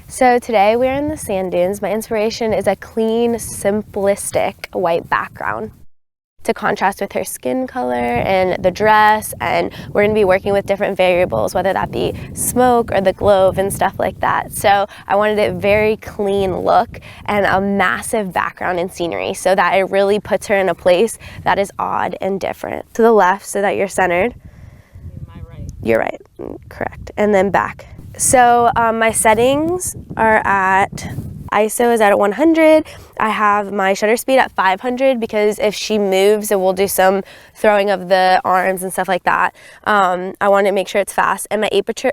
So today we're in the sand dunes. My inspiration is a clean, simplistic white background to contrast with her skin color and the dress, and we're going to be working with different variables, whether that be smoke or the glow and stuff like that. So I wanted a very clean look and a massive background and scenery so that it really puts her in a place that is odd and different. To the left so that you're centered. My right. You're right, correct. And then back. So my settings are at ISO is at 100. I have my shutter speed at 500 because if she moves, it will do some throwing of the arms and stuff like that. I want to make sure it's fast, and my aperture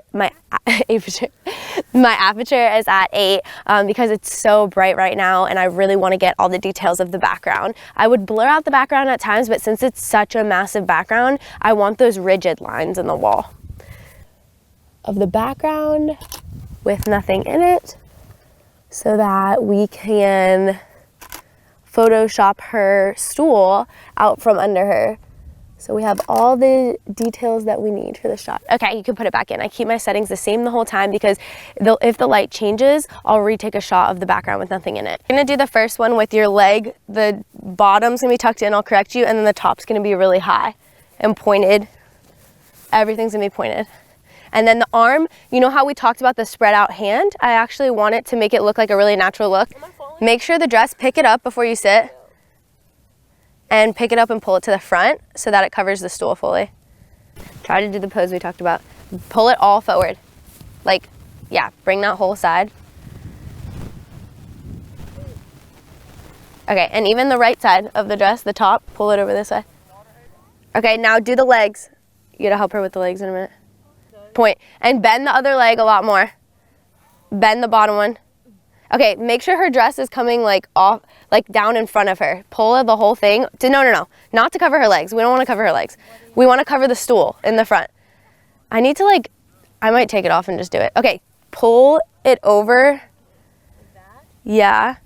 is at 8 because it's so bright right now, and I really want to get all the details of the background. I would blur out the background at times, but since it's such a massive background, I want those rigid lines in the wall of the background with nothing in it, so that we can Photoshop her stool out from under her. So we have all the details that we need for the shot. Okay, you can put it back in. I keep my settings the same the whole time because if the light changes, I'll retake a shot of the background with nothing in it. I'm gonna do the first one with your leg. The bottom's gonna be tucked in, I'll correct you, and then the top's gonna be really high and pointed. Everything's gonna be pointed. And then the arm, you know how we talked about the spread out hand? I actually want it to make it look like a really natural look. Make sure the dress, pick it up before you sit. And pick it up and pull it to the front so that it covers the stool fully. Try to do the pose we talked about. Pull it all forward. Like, yeah, bring that whole side. Okay, and even the right side of the dress, the top, pull it over this way. Okay, now do the legs. You gotta help her with the legs in a minute. Point, and bend the other leg a lot more. Bend the bottom one. Okay, make sure her dress is coming like off, like down in front of her. Pull the whole thing. No, not to cover her legs. We don't want to cover her legs. We want to cover the stool in the front. I need to I might take it off and just do it. Okay, pull it over. Like that? Yeah.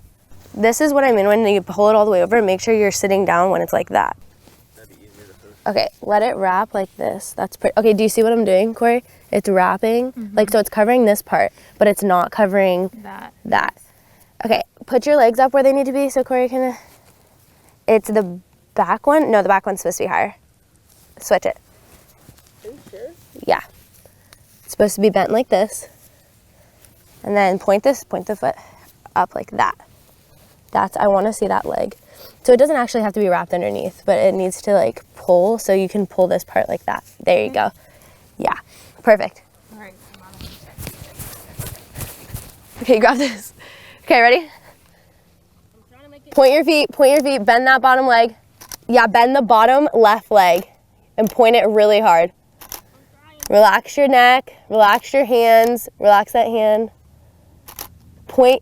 This is what I mean when you pull it all the way over. Make sure you're sitting down when it's like that. That'd be easier to post. Okay, let it wrap like this. That's pretty. Okay, do you see what I'm doing, Corey? It's wrapping, so it's covering this part, but it's not covering that. Okay, put your legs up where they need to be so Corey can, it's the back one? No, the back one's supposed to be higher. Switch it. Are you sure? Yeah. It's supposed to be bent like this. And then point the foot up like that. I want to see that leg. So it doesn't actually have to be wrapped underneath, but it needs to pull, so you can pull this part like that. There you go. Yeah. Perfect. All right. Okay, grab this. Okay, ready? I'm trying to make it. Point your feet, bend that bottom leg. Yeah, bend the bottom left leg and point it really hard. Relax your neck, relax your hands, relax that hand.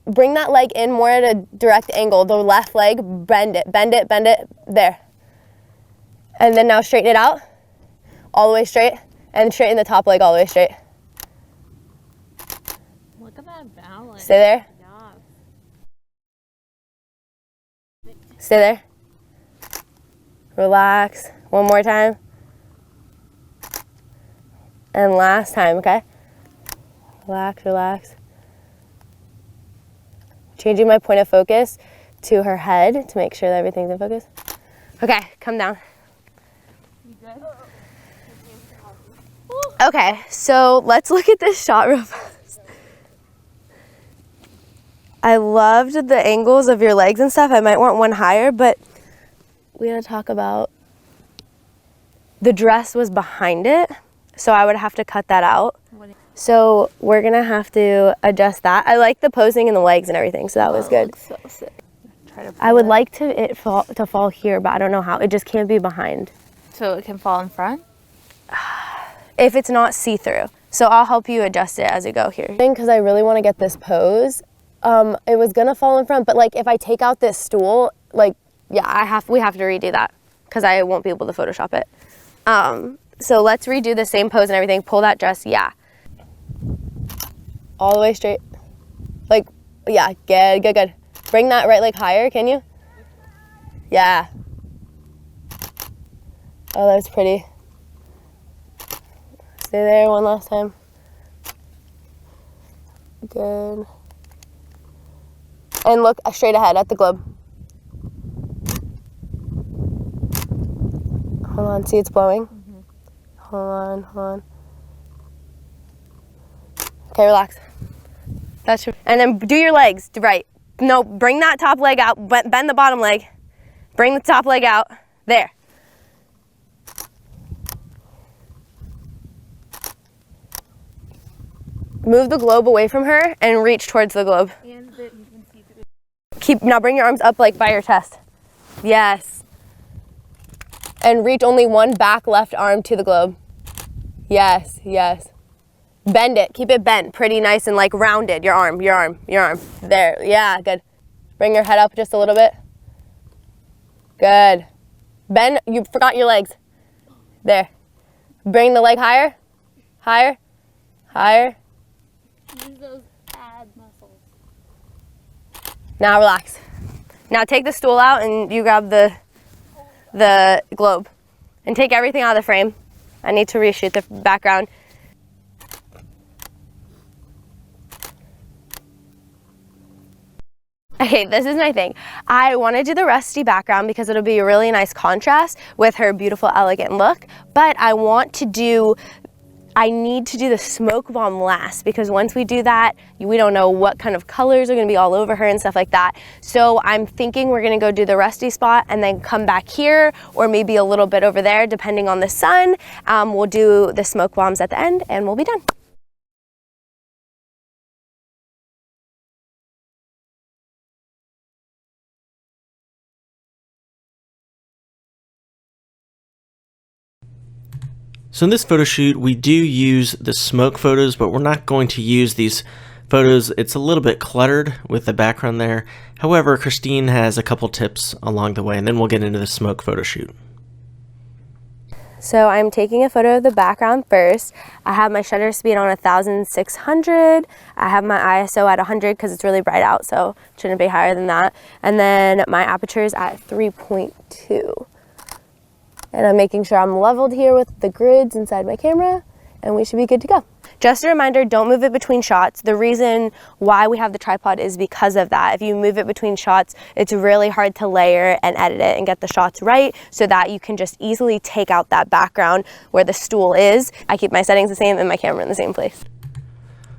Bring that leg in more at a direct angle. The left leg, bend it, there. And then now straighten it out, all the way straight. And straighten the top leg all the way straight. Look at that balance. Stay there. Yeah. Stay there. Relax. One more time. And last time, okay? Relax. Changing my point of focus to her head to make sure that everything's in focus. Okay, come down. You good? Okay, so let's look at this shot real fast. I loved the angles of your legs and stuff. I might want one higher, but we gotta talk about the dress was behind it, so I would have to cut that out. So we're gonna have to adjust that. I like the posing and the legs and everything, so that was good. So sick. I would like to fall here, but I don't know how. It just can't be behind. So it can fall in front? If it's not see-through. So I'll help you adjust it as you go here. Because I really want to get this pose. It was gonna fall in front, but if I take out this stool, yeah, we have to redo that because I won't be able to Photoshop it. So let's redo the same pose and everything. Pull that dress, yeah. All the way straight. Yeah, good. Bring that right leg higher, can you? Yeah. Oh, that's pretty. Stay there one last time. Good. And look straight ahead at the globe. Hold on, see it's blowing? Mm-hmm. Hold on. Okay, relax. That's true. And then do your legs, right. No, bring that top leg out, bend the bottom leg. Bring the top leg out, there. Move the globe away from her and reach towards the globe. And that you can see through. Now bring your arms up like by your chest. Yes. And reach only one back left arm to the globe. Yes. Bend it, keep it bent, pretty nice and like rounded, your arm. There, yeah, good. Bring your head up just a little bit. Good. Bend, you forgot your legs. There. Bring the leg higher. Use those ab muscles. Now relax. Now take the stool out and you grab the globe. And take everything out of the frame. I need to reshoot the background. Okay, this is my thing. I want to do the rusty background because it'll be a really nice contrast with her beautiful, elegant look, but I need to do the smoke bomb last because once we do that, we don't know what kind of colors are going to be all over her and stuff like that. So I'm thinking we're going to go do the rusty spot and then come back here or maybe a little bit over there depending on the sun. We'll do the smoke bombs at the end and we'll be done. So in this photo shoot, we do use the smoke photos, but we're not going to use these photos. It's a little bit cluttered with the background there. However, Christine has a couple tips along the way, and then we'll get into the smoke photo shoot. So I'm taking a photo of the background first. I have my shutter speed on 1600. I have my ISO at 100 because it's really bright out, so it shouldn't be higher than that. And then my aperture is at 3.2. And I'm making sure I'm leveled here with the grids inside my camera, and we should be good to go. Just a reminder, don't move it between shots. The reason why we have the tripod is because of that. If you move it between shots, it's really hard to layer and edit it and get the shots right so that you can just easily take out that background where the stool is. I keep my settings the same and my camera in the same place.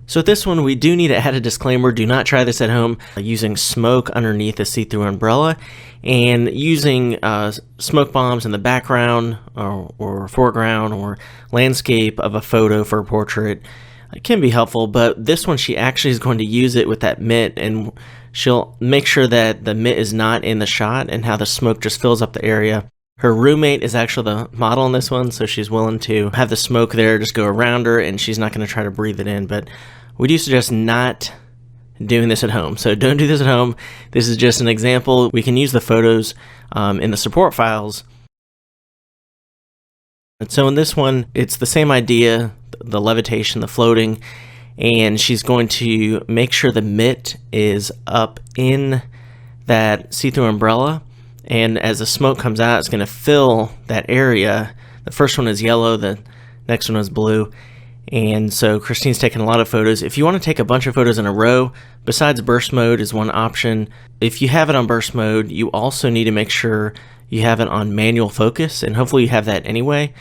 So this one, we do need to add a disclaimer. Do not try this at home using smoke underneath a see-through umbrella and using smoke bombs in the background or foreground or landscape of a photo for a portrait. It can be helpful, but this one she actually is going to use it with that mitt, and she'll make sure that the mitt is not in the shot and how the smoke just fills up the area. Her roommate is actually the model in this one, so she's willing to have the smoke there just go around her, and she's not going to try to breathe it in, but we do suggest not doing this at home. So don't do this at home. This is just an example. We can use the photos in the support files. And so in this one, it's the same idea, the levitation, the floating, and she's going to make sure the mitt is up in that see-through umbrella. And as the smoke comes out, it's going to fill that area. The first one is yellow, the next one is blue. And so Christine's taking a lot of photos. If you want to take a bunch of photos in a row, besides burst mode is one option. If you have it on burst mode, you also need to make sure you have it on manual focus, and hopefully you have that anyway,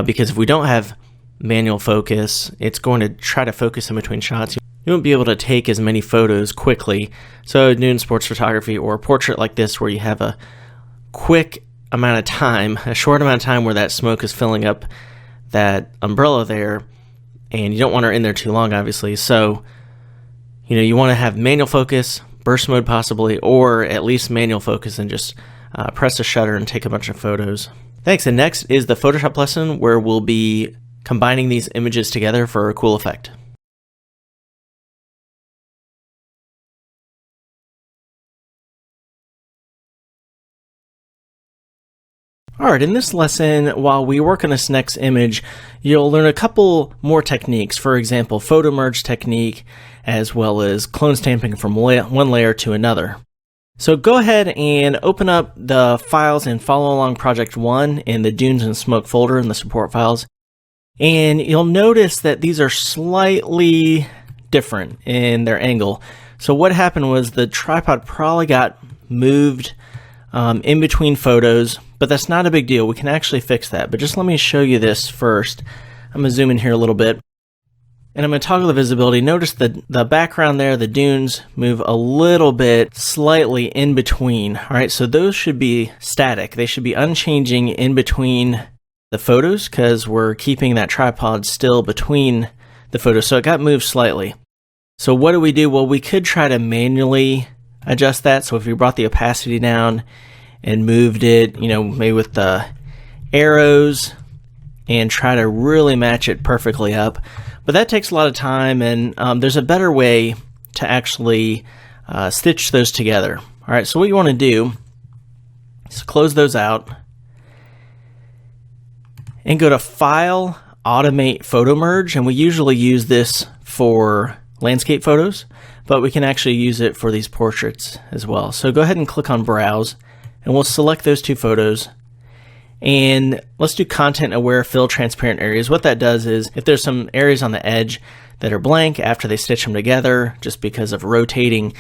because if we don't have manual focus, it's going to try to focus in between shots. You won't be able to take as many photos quickly. So doing sports photography or a portrait like this where you have a quick amount of time, a short amount of time where that smoke is filling up that umbrella there, and you don't want her in there too long, obviously. So, you want to have manual focus, burst mode possibly, or at least manual focus and just press the shutter and take a bunch of photos. Thanks, and next is the Photoshop lesson where we'll be combining these images together for a cool effect. Alright, in this lesson, while we work on this next image, you'll learn a couple more techniques. For example, Photomerge technique, as well as clone stamping from one layer to another. So go ahead and open up the files and follow along Project 1 in the Dunes and Smoke folder in the support files. And you'll notice that these are slightly different in their angle. So what happened was the tripod probably got moved in between photos, but that's not a big deal. We can actually fix that. But just let me show you this first. I'm going to zoom in here a little bit. And I'm going to toggle the visibility. Notice the background there, the dunes, move a little bit slightly in between. All right, so those should be static. They should be unchanging in between the photos because we're keeping that tripod still between the photos. So it got moved slightly. So what do we do? Well, we could try to manually adjust that. So if we brought the opacity down and moved it, you know, maybe with the arrows and try to really match it perfectly up. But that takes a lot of time, and there's a better way to actually stitch those together. All right, so what you want to do is close those out and go to File, Automate Photomerge, and we usually use this for landscape photos, but we can actually use it for these portraits as well. So go ahead and click on Browse, and we'll select those two photos. And let's do content aware fill transparent areas. What that does is if there's some areas on the edge that are blank after they stitch them together just because of rotating,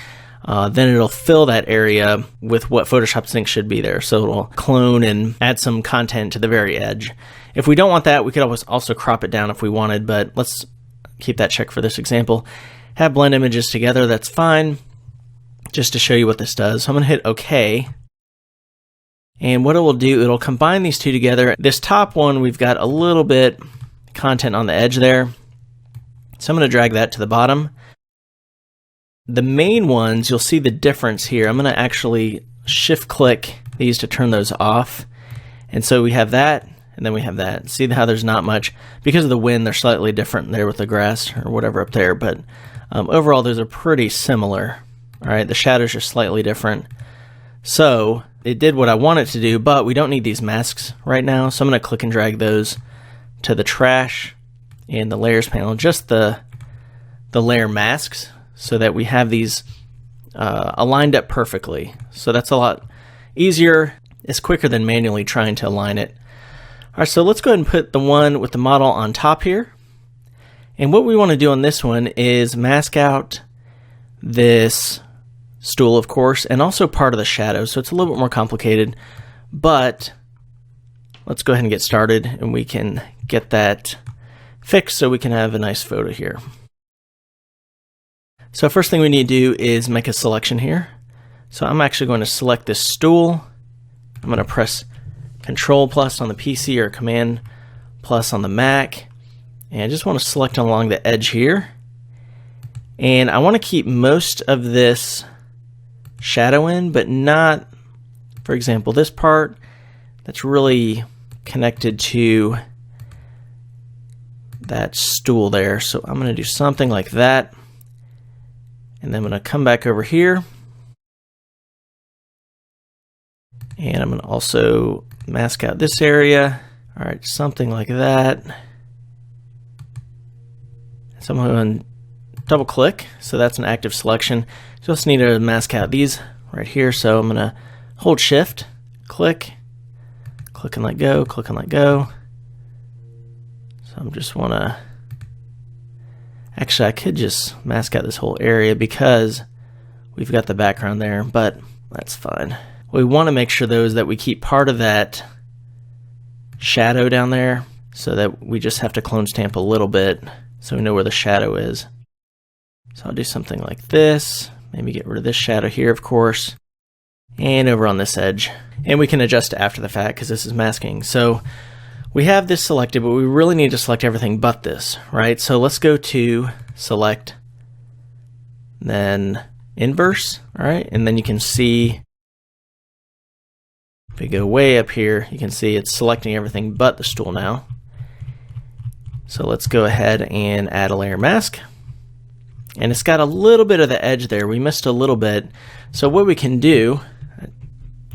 then it'll fill that area with what Photoshop thinks should be there. So it'll clone and add some content to the very edge. If we don't want that, we could always also crop it down if we wanted, but let's keep that checked for this example. Have blend images together, that's fine. Just to show you what this does. So I'm going to hit OK. And what it will do, it'll combine these two together. This top one, we've got a little bit content on the edge there. So I'm going to drag that to the bottom. The main ones, you'll see the difference here. I'm going to actually shift click these to turn those off. And so we have that, and then we have that. See how there's not much. Because of the wind, they're slightly different there with the grass or whatever up there. But overall, those are pretty similar. All right, the shadows are slightly different. So it did what I want it to do, but we don't need these masks right now. So I'm going to click and drag those to the trash and the layers panel, just the layer masks, so that we have these aligned up perfectly. So that's a lot easier. It's quicker than manually trying to align it. All right, so let's go ahead and put the one with the model on top here. And what we want to do on this one is mask out this stool, of course, and also part of the shadow. So it's a little bit more complicated, but let's go ahead and get started and we can get that fixed so we can have a nice photo here. So first thing we need to do is make a selection here. So I'm actually going to select this stool. I'm going to press Control plus on the PC or Command plus on the Mac. And I just want to select along the edge here. And I want to keep most of this shadow in, but not, for example, this part that's really connected to that stool there. So I'm going to do something like that. And then I'm going to come back over here. And I'm going to also mask out this area. All right, something like that. So I'm going to double click. So that's an active selection. Just need to mask out these right here. So I'm going to hold Shift, click, click and let go, click and let go. So I'm just want to, actually I could just mask out this whole area because we've got the background there, but that's fine. We want to make sure though is that we keep part of that shadow down there so that we just have to clone stamp a little bit so we know where the shadow is. So I'll do something like this. Maybe get rid of this shadow here, of course, and over on this edge. And we can adjust it after the fact because this is masking. So we have this selected, but we really need to select everything but this, right? So let's go to Select, then Inverse, all right? And then you can see, if we go way up here, you can see it's selecting everything but the stool now. So let's go ahead and add a layer mask. And it's got a little bit of the edge there. We missed a little bit. So what we can do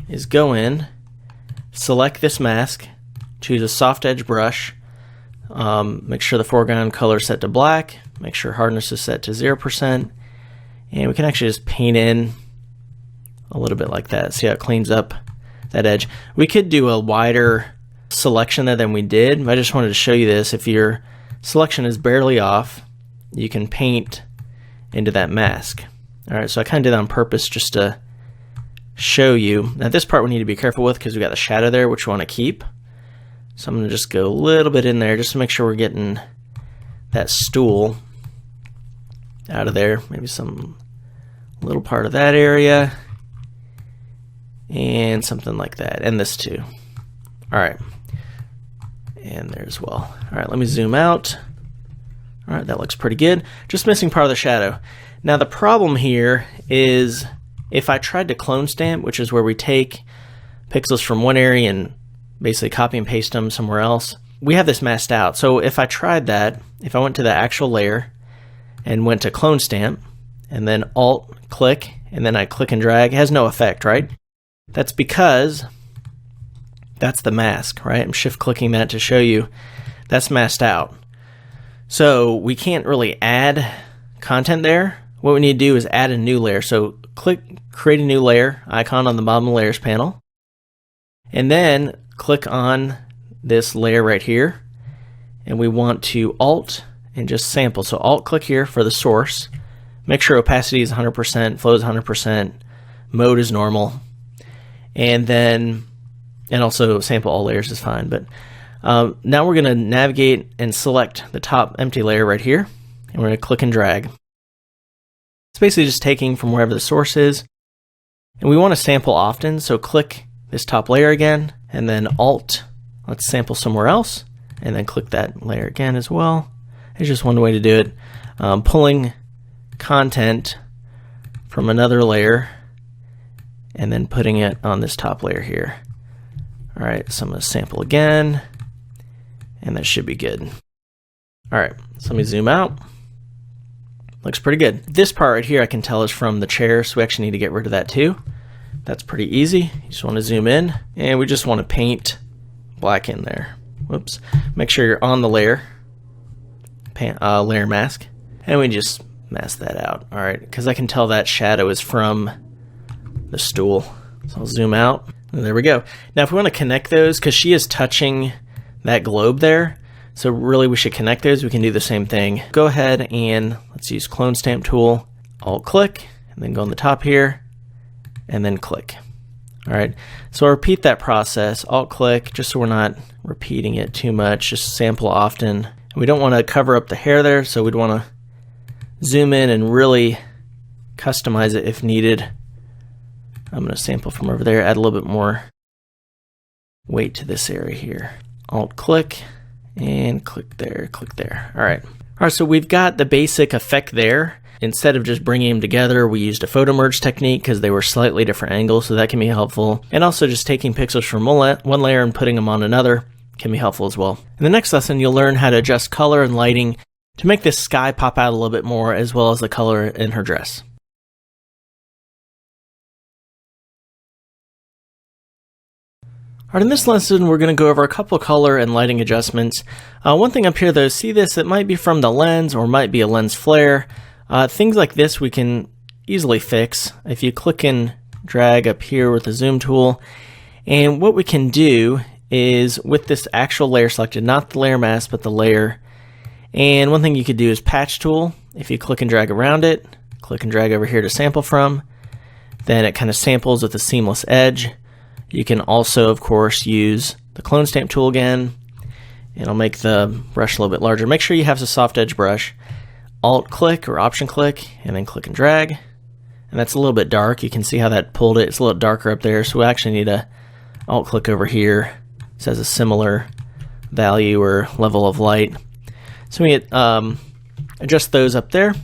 is go in, select this mask, choose a soft edge brush, make sure the foreground color is set to black, make sure hardness is set to 0%, and we can actually just paint in a little bit like that. See how it cleans up that edge. We could do a wider selection there than we did, but I just wanted to show you this. If your selection is barely off, you can paint into that mask. All right, so I kind of did that on purpose just to show you. Now this part we need to be careful with because we got the shadow there, which we want to keep. So I'm going to just go a little bit in there just to make sure we're getting that stool out of there. Maybe some little part of that area and something like that, and this too. All right, and there as well. All right, let me zoom out. All right, that looks pretty good. Just missing part of the shadow. Now the problem here is if I tried to clone stamp, which is where we take pixels from one area and basically copy and paste them somewhere else, we have this masked out. So if I tried that, if I went to the actual layer and went to clone stamp and then alt click and then I click and drag, it has no effect, right? That's because that's the mask, right? I'm shift clicking that to show you that's masked out. So we can't really add content there. What we need to do is add a new layer. So click create a new layer icon on the bottom of the layers panel, and then click on this layer right here, and we want to alt and just sample. So alt click here for the source, make sure opacity is 100%, flow is 100%, mode is normal, and then also sample all layers is fine. But now we're going to navigate and select the top empty layer right here, and we're going to click and drag. It's basically just taking from wherever the source is, and we want to sample often, so click this top layer again, and then alt, let's sample somewhere else, and then click that layer again as well. It's just one way to do it. Pulling content from another layer and then putting it on this top layer here. All right, so I'm going to sample again, and that should be good. All right, so let me zoom out. Looks pretty good. This part right here I can tell is from the chair, so we actually need to get rid of that too. That's pretty easy. You just want to zoom in, and we just want to paint black in there. Whoops. Make sure you're on the layer, layer mask, and we just mask that out. All right, because I can tell that shadow is from the stool. So I'll zoom out, and there we go. Now if we want to connect those, because she is touching that globe there, so really we should connect those, we can do the same thing. Go ahead and let's use clone stamp tool, alt click, and then go on the top here, and then click. All right, so I'll repeat that process, alt click, just so we're not repeating it too much, just sample often. We don't want to cover up the hair there, so we'd want to zoom in and really customize it if needed. I'm going to sample from over there, add a little bit more weight to this area here. Alt click, and click there, click there. All right. All right, so we've got the basic effect there. Instead of just bringing them together, we used a Photomerge technique because they were slightly different angles, so that can be helpful. And also just taking pixels from one layer and putting them on another can be helpful as well. In the next lesson, you'll learn how to adjust color and lighting to make this sky pop out a little bit more, as well as the color in her dress. All right, in this lesson, we're going to go over a couple color and lighting adjustments. One thing up here though, see this, it might be from the lens or might be a lens flare. Things like this we can easily fix if you click and drag up here with the zoom tool. And what we can do is with this actual layer selected, not the layer mask, but the layer. And one thing you could do is patch tool. If you click and drag around it, click and drag over here to sample from, then it kind of samples with a seamless edge. You can also, of course, use the clone stamp tool again, and I'll make the brush a little bit larger. Make sure you have a soft edge brush. Alt click or option click, and then click and drag. And that's a little bit dark. You can see how that pulled it. It's a little darker up there, so we actually need to alt click over here. It says a similar value or level of light. So we adjust those up there,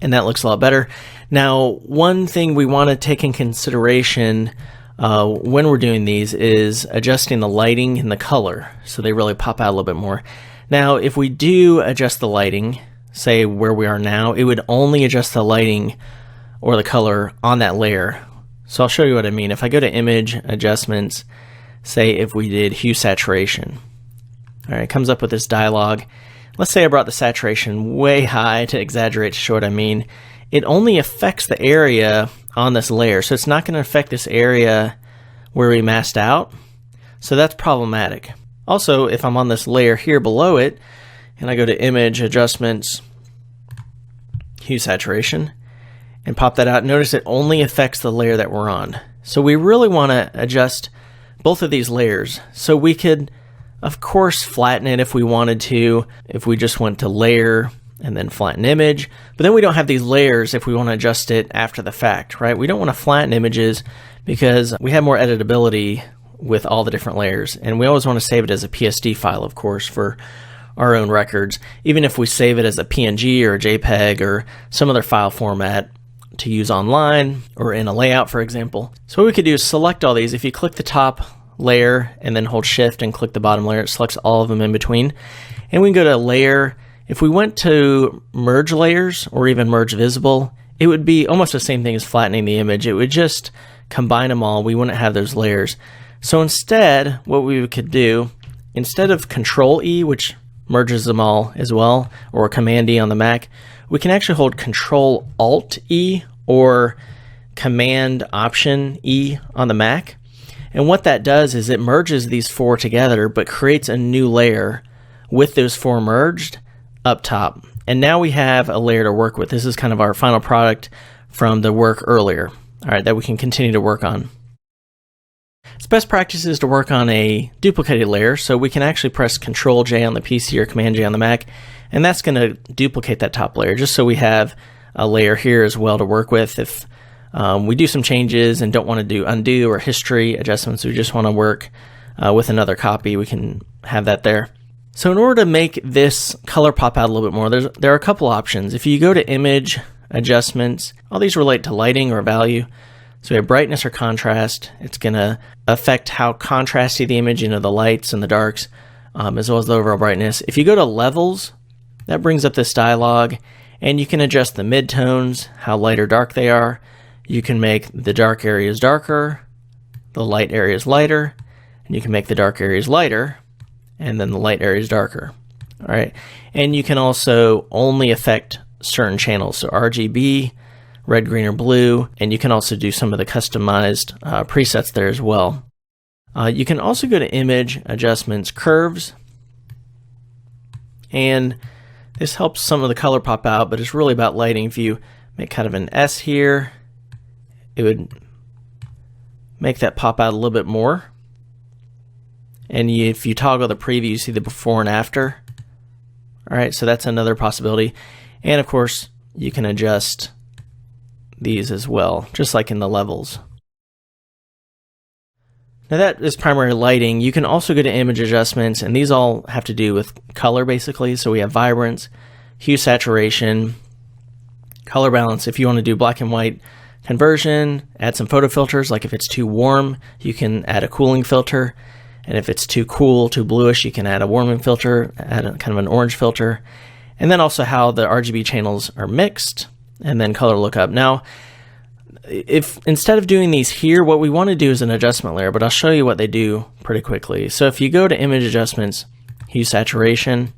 and that looks a lot better. Now, one thing we want to take in consideration when we're doing these is adjusting the lighting and the color so they really pop out a little bit more. Now, if we do adjust the lighting, say where we are now, it would only adjust the lighting or the color on that layer. So I'll show you what I mean. If I go to image adjustments, say if we did hue saturation, all right, it comes up with this dialog. Let's say I brought the saturation way high to exaggerate to show what I mean. It only affects the area on this layer, so it's not going to affect this area where we masked out, so that's problematic. Also, if I'm on this layer here below it and I go to image adjustments, hue saturation, and pop that out. Notice it only affects the layer that we're on. So we really want to adjust both of these layers. So we could, of course, flatten it if we wanted to, if we just went to layer and then flatten image. But then we don't have these layers if we want to adjust it after the fact, right? We don't want to flatten images because we have more editability with all the different layers. And we always want to save it as a PSD file, of course, for our own records, even if we save it as a PNG or a JPEG or some other file format to use online or in a layout, for example. So what we could do is select all these. If you click the top layer and then hold shift and click the bottom layer, it selects all of them in between. And we can go to layer. If we went to merge layers or even merge visible, it would be almost the same thing as flattening the image. It would just combine them all. We wouldn't have those layers. So instead, what we could do, instead of Control E, which merges them all as well, or Command E on the Mac, we can actually hold Control Alt E or Command Option E on the Mac. And what that does is it merges these four together, but creates a new layer with those four merged up top. And now we have a layer to work with. This is kind of our final product from the work earlier, all right, that we can continue to work on. It's best practice is to work on a duplicated layer, so we can actually press Control J on the PC or Command J on the Mac, and that's going to duplicate that top layer, just so we have a layer here as well to work with. If we do some changes and don't want to do undo or history adjustments, we just want to work with another copy, we can have that there. So in order to make this color pop out a little bit more, there are a couple options. If you go to Image, Adjustments, all these relate to lighting or value. So we have brightness or contrast. It's going to affect how contrasty the image, the lights and the darks, as well as the overall brightness. If you go to levels, that brings up this dialog, and you can adjust the midtones, how light or dark they are. You can make the dark areas darker, the light areas lighter, and you can make the dark areas lighter, and then the light areas darker. All right, and you can also only affect certain channels, so RGB, red, green, or blue, and you can also do some of the customized presets there as well. You can also go to Image, Adjustments, Curves, and this helps some of the color pop out, but it's really about lighting. If you make kind of an S here, it would make that pop out a little bit more. And if you toggle the preview, you see the before and after. All right, so that's another possibility. And of course, you can adjust these as well, just like in the levels. Now that is primary lighting. You can also go to Image Adjustments, and these all have to do with color basically. So we have vibrance, hue, saturation, color balance. If you want to do black and white conversion, add some photo filters, like if it's too warm, you can add a cooling filter. And if it's too cool, too bluish, you can add a warming filter, add a kind of an orange filter. And then also how the RGB channels are mixed, and then color lookup. Now, if instead of doing these here, what we want to do is an adjustment layer, but I'll show you what they do pretty quickly. So if you go to Image Adjustments, Hue, Saturation,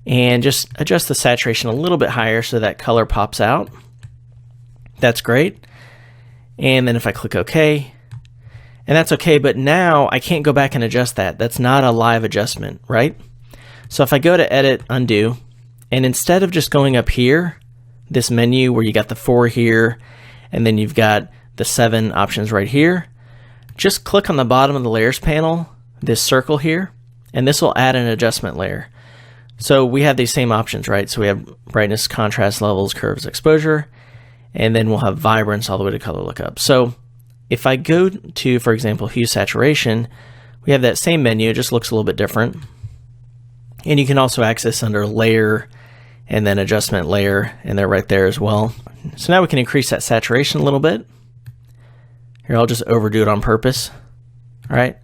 and just adjust the saturation a little bit higher so that color pops out, that's great. And then if I click OK, and that's okay, but now I can't go back and adjust that. That's not a live adjustment, right? So if I go to Edit, Undo, and instead of just going up here, this menu where you got the 4 here, and then you've got the 7 options right here, just click on the bottom of the Layers panel, this circle here, and this will add an adjustment layer. So we have these same options, right? So we have brightness, contrast levels, curves, exposure, and then we'll have vibrance all the way to color lookup. So if I go to, for example, hue, saturation, we have that same menu, it just looks a little bit different. And you can also access under layer and then adjustment layer, and they're right there as well. So now we can increase that saturation a little bit. Here, I'll just overdo it on purpose. All right.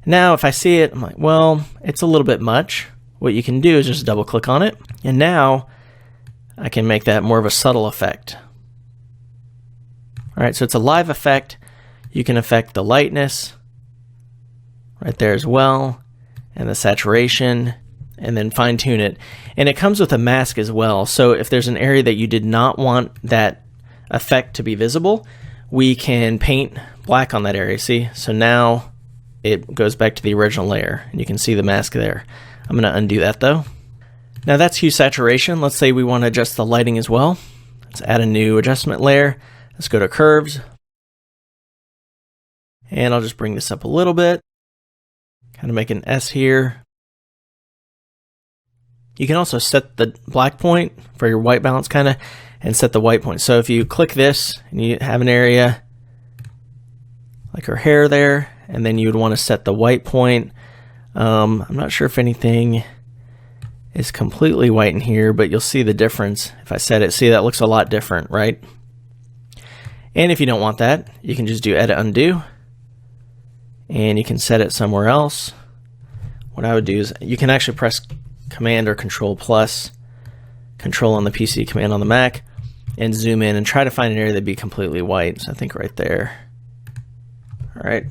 Now, if I see it, I'm like, well, it's a little bit much. What you can do is just double click on it. And now I can make that more of a subtle effect. All right, so it's a live effect. You can affect the lightness right there as well, and the saturation, and then fine tune it. And it comes with a mask as well. So if there's an area that you did not want that effect to be visible, we can paint black on that area. See? So now it goes back to the original layer, and you can see the mask there. I'm going to undo that though. Now that's hue, saturation. Let's say we want to adjust the lighting as well. Let's add a new adjustment layer. Let's go to curves. And I'll just bring this up a little bit. Kind of make an S here. You can also set the black point for your white balance kind of, and set the white point. So if you click this and you have an area like her hair there, and then you would want to set the white point. I'm not sure if anything is completely white in here, but you'll see the difference if I set it. See, that looks a lot different, right? And if you don't want that, you can just do edit undo, and you can set it somewhere else. What I would do is you can actually press Command or Control plus, Control on the PC, Command on the Mac, and zoom in and try to find an area that'd be completely white. So I think right there. All right.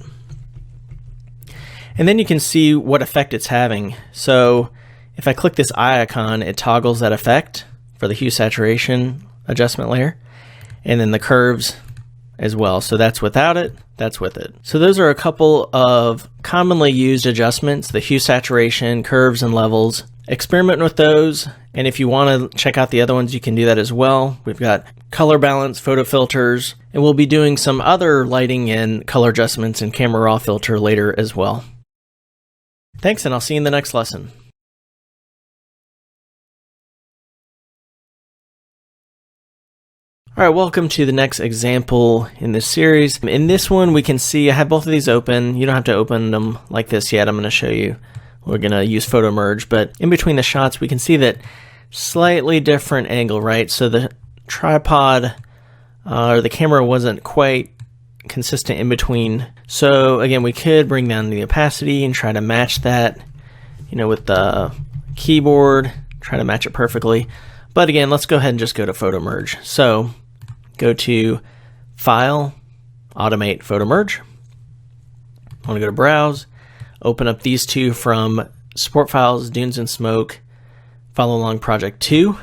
And then you can see what effect it's having. So if I click this eye icon, it toggles that effect for the hue saturation adjustment layer, and then the curves as well. So that's without it, that's with it. So those are a couple of commonly used adjustments, the hue saturation, curves, and levels. Experiment with those, and if you want to check out the other ones, you can do that as well. We've got color balance, photo filters, and we'll be doing some other lighting and color adjustments in camera raw filter later as well. Thanks, and I'll see you in the next lesson. All right, welcome to the next example in this series. In this one, we can see I have both of these open. You don't have to open them like this yet. I'm going to show you. We're going to use Photomerge, but in between the shots, we can see that slightly different angle, right? So the tripod or the camera wasn't quite consistent in between. So again, we could bring down the opacity and try to match that, with the keyboard, try to match it perfectly. But again, let's go ahead and just go to Photomerge. So go to File, Automate Photomerge. I want to go to Browse, open up these two from Support Files, Dunes and Smoke, Follow Along Project 2.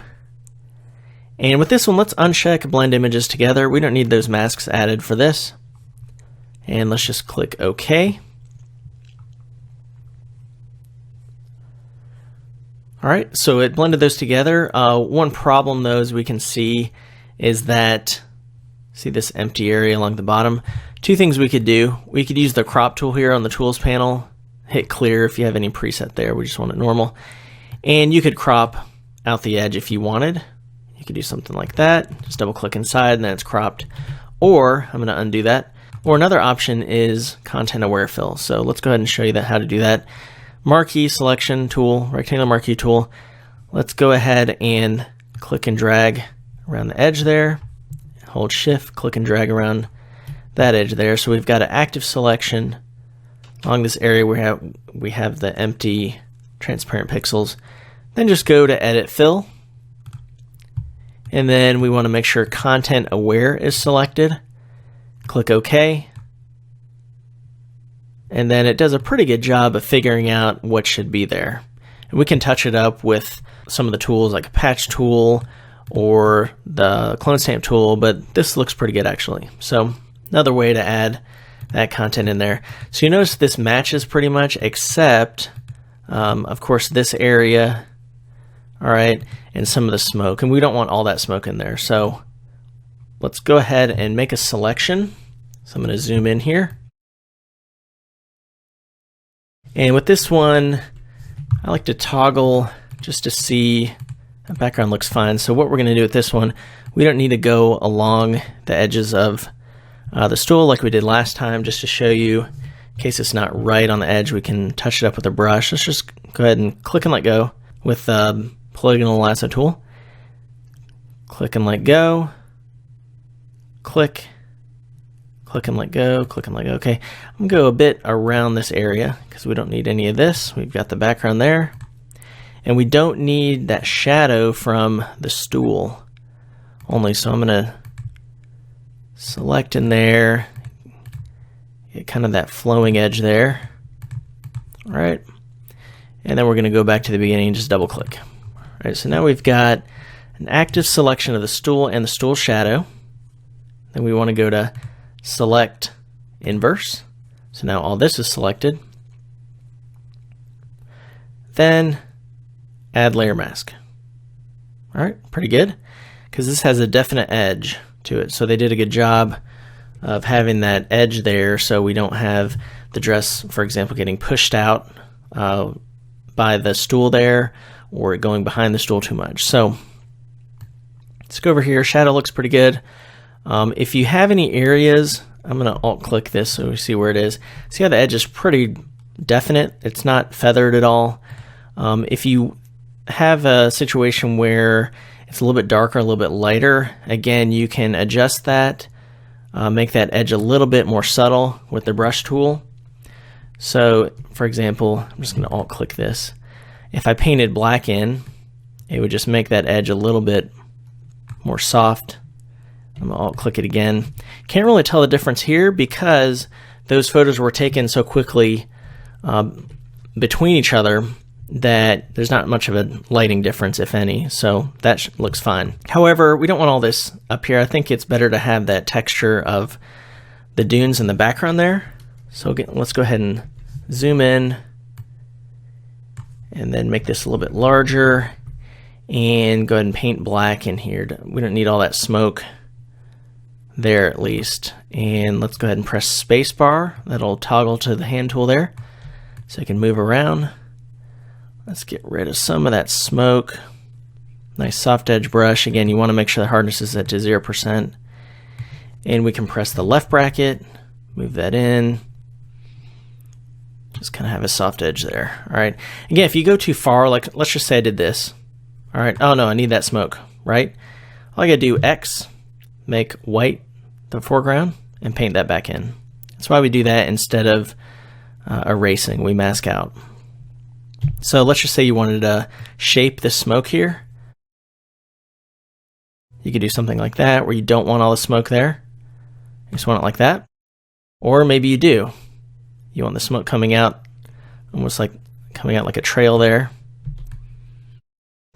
And with this one, let's uncheck Blend Images Together. We don't need those masks added for this. And let's just click OK. All right, so it blended those together. One problem, though, as we can see, is that, see this empty area along the bottom? Two things we could do. We could use the crop tool here on the tools panel, hit clear if you have any preset there. We just want it normal. And you could crop out the edge if you wanted. You could do something like that. Just double click inside and then it's cropped. Or, I'm going to undo that. Or another option is content aware fill. So let's go ahead and show you how to do that. Marquee selection tool, rectangular marquee tool. Let's go ahead and click and drag around the edge there. Hold shift, click and drag around that edge there. So we've got an active selection along this area where we have the empty transparent pixels. Then just go to edit fill. And then we want to make sure content aware is selected. Click OK. And then it does a pretty good job of figuring out what should be there. And we can touch it up with some of the tools like a patch tool or the clone stamp tool, but this looks pretty good actually. So another way to add that content in there. So you notice this matches pretty much, except of course this area, all right, and some of the smoke, and we don't want all that smoke in there. So let's go ahead and make a selection. So I'm going to zoom in here. And with this one, I like to toggle just to see the background looks fine. So what we're going to do with this one, we don't need to go along the edges of the stool like we did last time. Just to show you, in case it's not right on the edge, we can touch it up with a brush. Let's just go ahead and click and let go with the polygonal lasso tool. Click and let go. Click. Click and let go, click and let go. Okay, I'm going to go a bit around this area because we don't need any of this. We've got the background there. And we don't need that shadow from the stool only. So I'm going to select in there, get kind of that flowing edge there. All right. And then we're going to go back to the beginning and just double click. All right, so now we've got an active selection of the stool and the stool shadow. Then we want to go to select inverse. So now all this is selected. Then add layer mask. All right, pretty good. because this has a definite edge to it. So they did a good job of having that edge there, so we don't have the dress, for example, getting pushed out by the stool there, or going behind the stool too much. So let's go over here. Shadow looks pretty good. If you have any areas, I'm going to alt click this so we see where it is. See how the edge is pretty definite? It's not feathered at all. If you have a situation where it's a little bit darker, a little bit lighter, again, you can adjust that, make that edge a little bit more subtle with the brush tool. So, for example, I'm just going to alt click this. If I painted black in, it would just make that edge a little bit more soft. I'm going to alt click it again. Can't really tell the difference here because those photos were taken so quickly between each other that there's not much of a lighting difference, if any, so that looks fine. However, we don't want all this up here. I think it's better to have that texture of the dunes in the background there. So let's go ahead and zoom in and then make this a little bit larger and go ahead and paint black in here. We don't need all that smoke there at least. And let's go ahead and press spacebar. That'll toggle to the hand tool there so I can move around. Let's get rid of some of that smoke. Nice soft edge brush. Again, you want to make sure the hardness is set to 0%. And we can press the left bracket, move that in. Just kind of have a soft edge there. All right. Again, if you go too far, like let's just say I did this. All right. Oh no, I need that smoke, right? All I gotta do X, make white the foreground, and paint that back in. That's why we do that instead of erasing. We mask out. So let's just say you wanted to shape the smoke here. You could do something like that where you don't want all the smoke there. You just want it like that. Or maybe you do. You want the smoke coming out, almost like coming out like a trail there.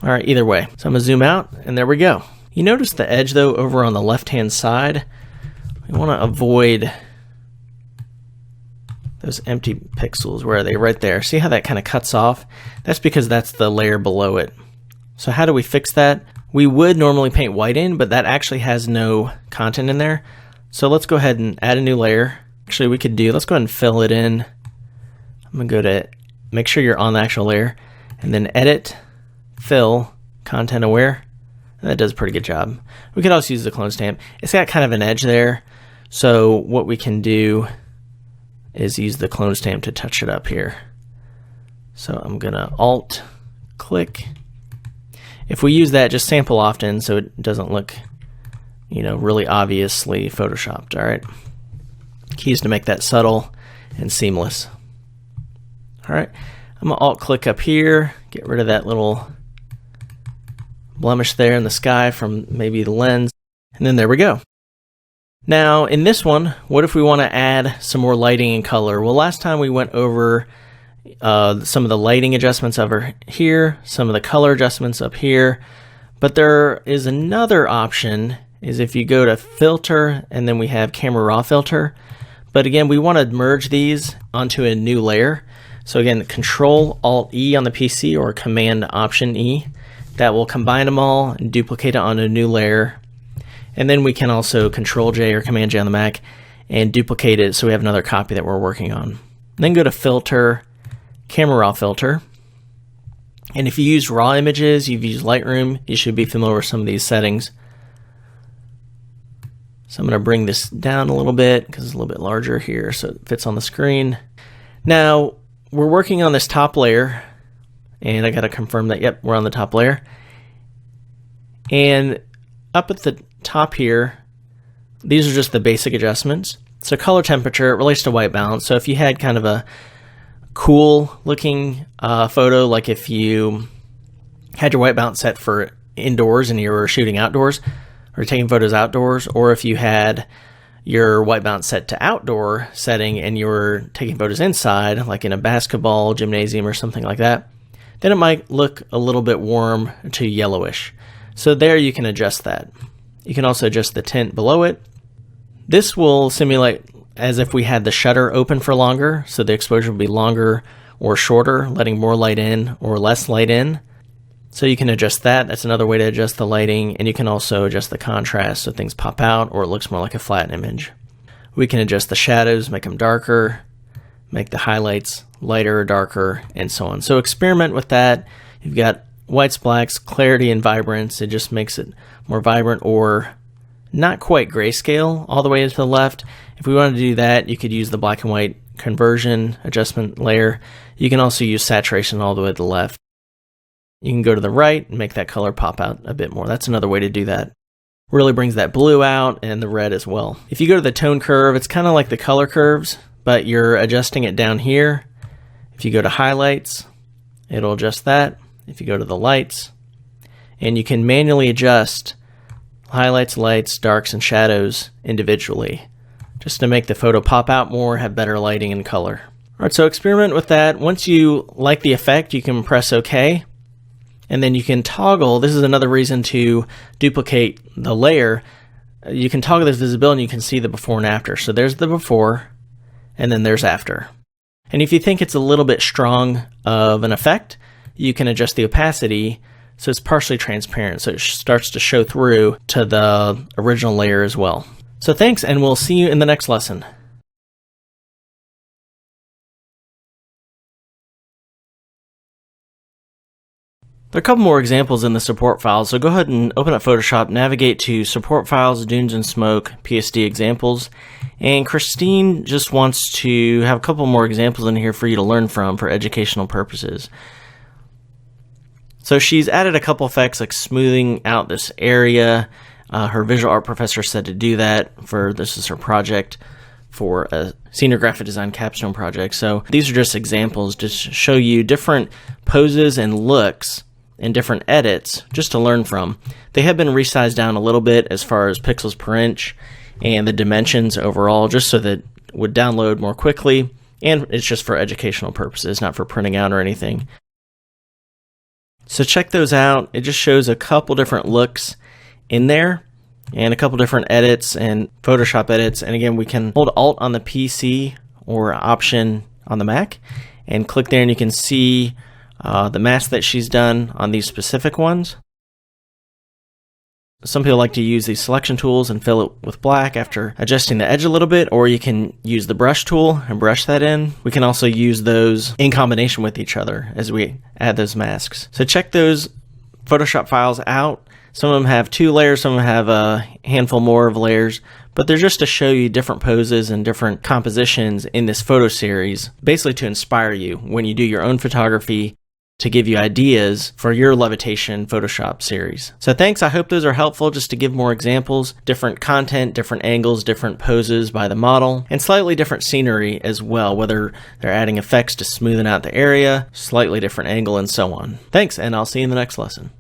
All right, either way. So I'm gonna zoom out and there we go. You notice the edge though over on the left-hand side. We wanna avoid those empty pixels. Where are they? Right there. See how that kind of cuts off? That's because that's the layer below it. So how do we fix that? We would normally paint white in, but that actually has no content in there. So let's go ahead and add a new layer. Actually, let's go ahead and fill it in. I'm gonna go to, make sure you're on the actual layer, and then edit, fill, content aware. And that does a pretty good job. We could also use the clone stamp. It's got kind of an edge there. So what we can do is use the clone stamp to touch it up here. So I'm gonna alt click. If we use that, just sample often so it doesn't look, really obviously photoshopped. All right. Keys to make that subtle and seamless. All right. I'm gonna alt click up here, get rid of that little blemish there in the sky from maybe the lens, and then there we go. Now in this one, what if we want to add some more lighting and color? Well, last time we went over some of the lighting adjustments over here, some of the color adjustments up here, but there is another option, is if you go to filter and then we have camera raw filter. But again, we want to merge these onto a new layer. So again, Control Alt E on the PC or Command Option E. That will combine them all and duplicate it on a new layer. And then we can also Control J or Command J on the Mac and duplicate it so we have another copy that we're working on. Then go to Filter, Camera Raw Filter. And if you use raw images, you've used Lightroom, you should be familiar with some of these settings. So I'm going to bring this down a little bit because it's a little bit larger here so it fits on the screen. Now we're working on this top layer and I got to confirm that, yep, we're on the top layer. And up at the top here, these are just the basic adjustments. So color temperature relates to white balance. So if you had kind of a cool looking photo, like if you had your white balance set for indoors and you were shooting outdoors, or taking photos outdoors, or if you had your white balance set to outdoor setting and you were taking photos inside, like in a basketball gymnasium or something like that, then it might look a little bit warm to yellowish. So there you can adjust that. You can also adjust the tint below it. This will simulate as if we had the shutter open for longer, so the exposure will be longer or shorter, letting more light in or less light in. So you can adjust that. That's another way to adjust the lighting, and you can also adjust the contrast so things pop out or it looks more like a flat image. We can adjust the shadows, make them darker, make the highlights lighter or darker, and so on. So experiment with that. You've got whites, blacks, clarity, and vibrance. It just makes it more vibrant, or not quite grayscale all the way to the left. If we wanted to do that, you could use the black and white conversion adjustment layer. You can also use saturation all the way to the left. You can go to the right and make that color pop out a bit more. That's another way to do that. Really brings that blue out and the red as well. If you go to the tone curve, it's kind of like the color curves, but you're adjusting it down here. If you go to highlights, it'll adjust that. If you go to the lights, and you can manually adjust highlights, lights, darks, and shadows individually, just to make the photo pop out more, have better lighting and color. All right, so experiment with that. Once you like the effect, you can press OK. And then you can toggle. This is another reason to duplicate the layer. You can toggle this visibility and you can see the before and after. So there's the before and then there's after. And if you think it's a little bit strong of an effect, you can adjust the opacity so it's partially transparent, so it starts to show through to the original layer as well. So thanks, and we'll see you in the next lesson. There are a couple more examples in the support files, so go ahead and open up Photoshop, navigate to Support Files, Dunes and Smoke, PSD Examples, and Christine just wants to have a couple more examples in here for you to learn from for educational purposes. So she's added a couple effects like smoothing out this area. Her visual art professor said to do that this is her project for a senior graphic design capstone project. So these are just examples to show you different poses and looks and different edits just to learn from. They have been resized down a little bit as far as pixels per inch and the dimensions overall, just so that it would download more quickly, and it's just for educational purposes, not for printing out or anything. So check those out. It just shows a couple different looks in there and a couple different edits and Photoshop edits. And again, we can hold Alt on the PC or Option on the Mac and click there, and you can see the mask that she's done on these specific ones. Some people like to use these selection tools and fill it with black after adjusting the edge a little bit, or you can use the brush tool and brush that in. We can also use those in combination with each other as we add those masks. So check those Photoshop files out. Some of them have 2 layers, some of them have a handful more of layers, but they're just to show you different poses and different compositions in this photo series, basically to inspire you when you do your own photography, to give you ideas for your levitation Photoshop series. So thanks, I hope those are helpful just to give more examples, different content, different angles, different poses by the model, and slightly different scenery as well, whether they're adding effects to smoothen out the area, slightly different angle, and so on. Thanks, and I'll see you in the next lesson.